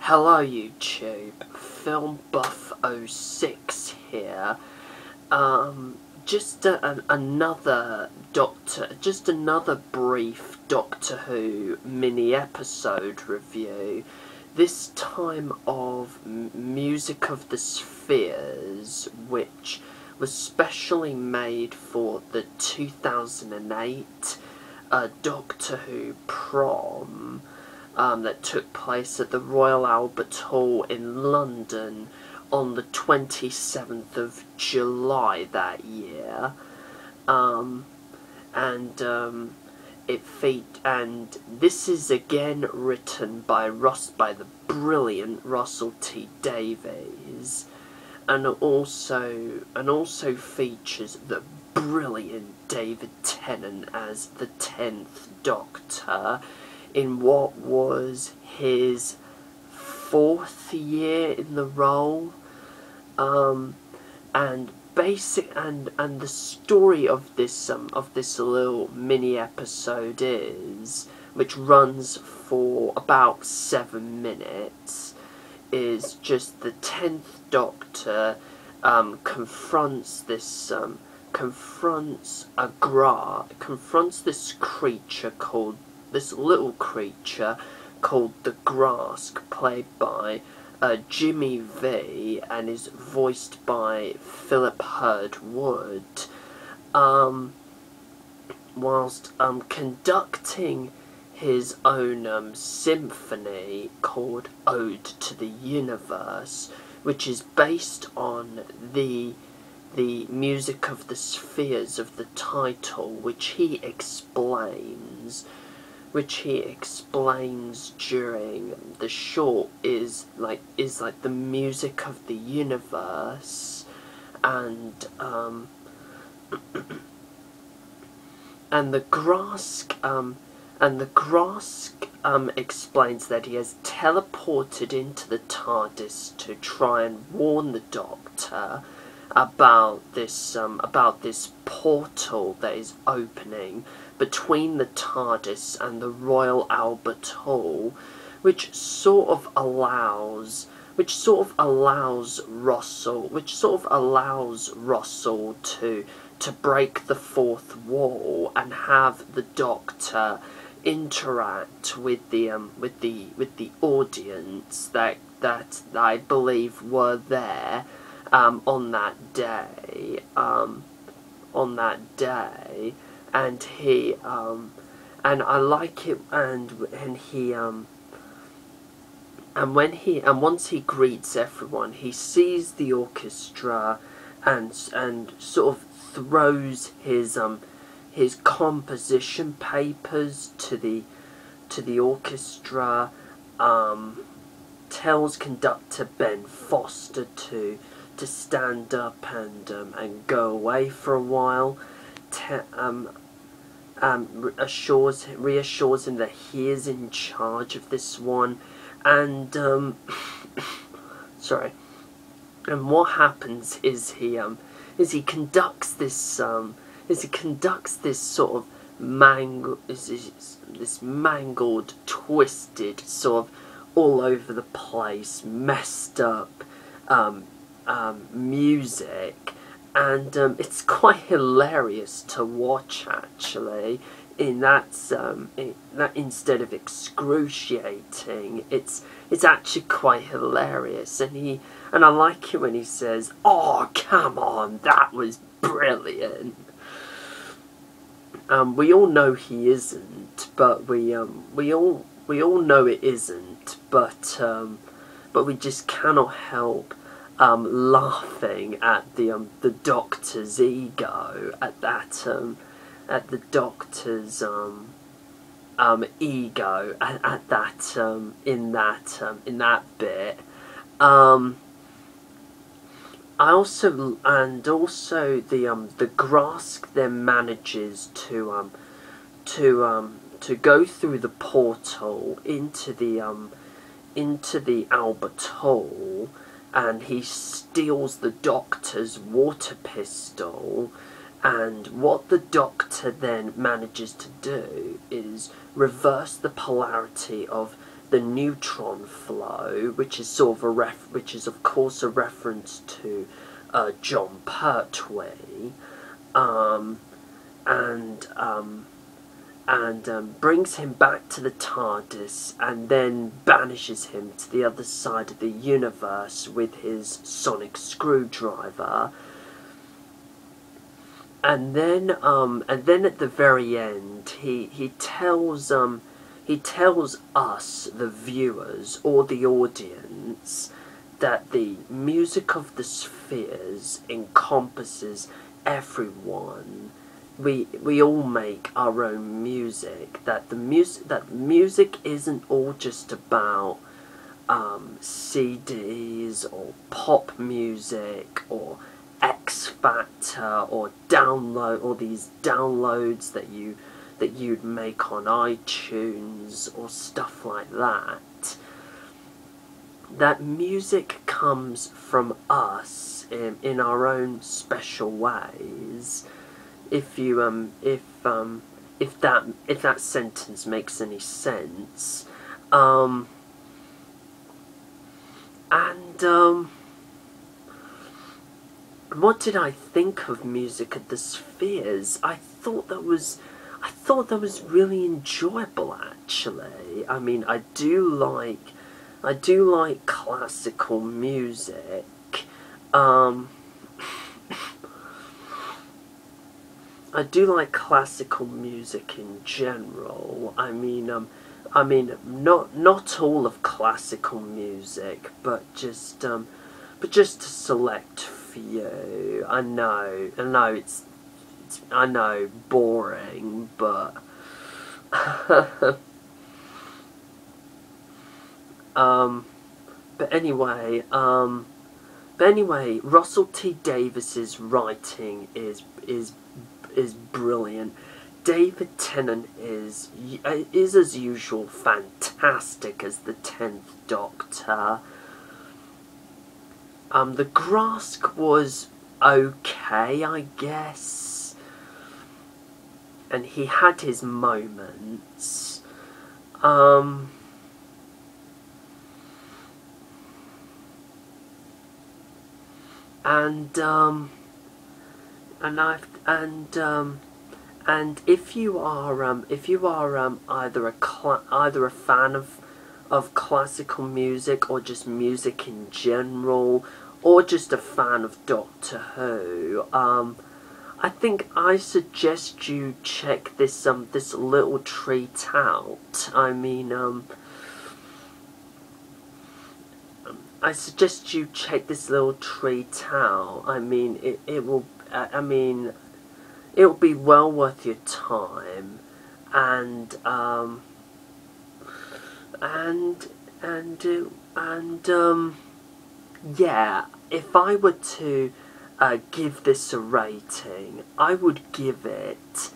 Hello YouTube, Film Buff 06 here. Another brief Doctor Who mini episode review. This time of Music of the Spheres, which was specially made for the 2008 Doctor Who Prom. That took place at the Royal Albert Hall in London on the 27th of July that year, and this is again written by the brilliant Russell T Davies, and also features the brilliant David Tennant as the 10th Doctor, in what was his 4th year in the role, and the story of this little mini episode which runs for about 7 minutes, is just the 10th Doctor confronts this little creature called the Grask, played by Jimmy V, and is voiced by Philip Hurd Wood, whilst conducting his own symphony called Ode to the Universe, which is based on the Music of the Spheres of the title, which he explains during the short is like the music of the universe, and the Grask explains that he has teleported into the TARDIS to try and warn the Doctor about this portal that is opening between the TARDIS and the Royal Albert Hall, which sort of allows Russell to break the fourth wall and have the Doctor interact with the audience that I believe were there on that day. And he and I like it, and once he greets everyone, he sees the orchestra and sort of throws his composition papers to the orchestra, tells conductor Ben Foster to stand up and go away for a while, reassures him that he is in charge of this one, and sorry. And what happens is he conducts this sort of mangled, twisted, sort of all over the place, messed up music. And it's quite hilarious to watch, actually. In that instead of excruciating, it's actually quite hilarious. And I like it when he says, "Oh, come on, that was brilliant." We all know he isn't, but we all know it isn't. But we just cannot help laughing at the Doctor's ego, at the Doctor's ego at that in that bit. Also the Grask then manages to go through the portal into the Albert Hall, and he steals the Doctor's water pistol, and what the Doctor then manages to do is reverse the polarity of the neutron flow, which is sort of which is of course a reference to John Pertwee, and brings him back to the TARDIS, and then banishes him to the other side of the universe with his sonic screwdriver. And then at the very end, he tells us, the viewers or the audience, that the music of the spheres encompasses everyone. We all make our own music. That music isn't all just about CDs or pop music or X Factor or these downloads that you'd make on iTunes or stuff like that. That music comes from us in our own special ways. If that sentence makes any sense. What did I think of Music of the Spheres? I thought that was really enjoyable, actually. I mean, I do like classical music. I do like classical music in general. I mean, not all of classical music, but just a select few. I know, it's boring, but but anyway, Russell T Davies's writing is brilliant. David Tennant is as usual fantastic as the 10th Doctor. The Grask was okay, I guess, and he had his moments. And if you are either a fan of classical music, or just music in general, or just a fan of Doctor Who, I think I suggest you check this little treat out. I mean, I suggest you check this little treat out. I mean, it'll be well worth your time, and yeah, if I were to give this a rating, I would give it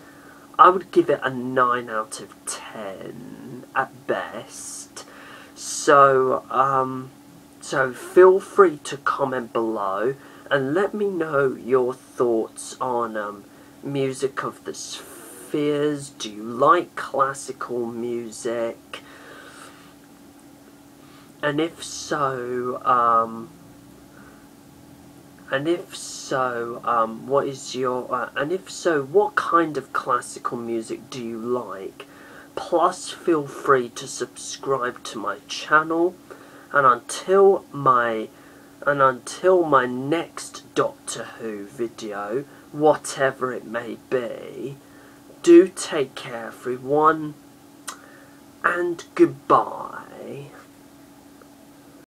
a 9 out of 10 at best. So so feel free to comment below and let me know your thoughts on Music of the Spheres. Do you like classical music? And if so, what kind of classical music do you like? Plus, feel free to subscribe to my channel, and until my next Doctor Who video, whatever it may be, do take care, everyone, and goodbye.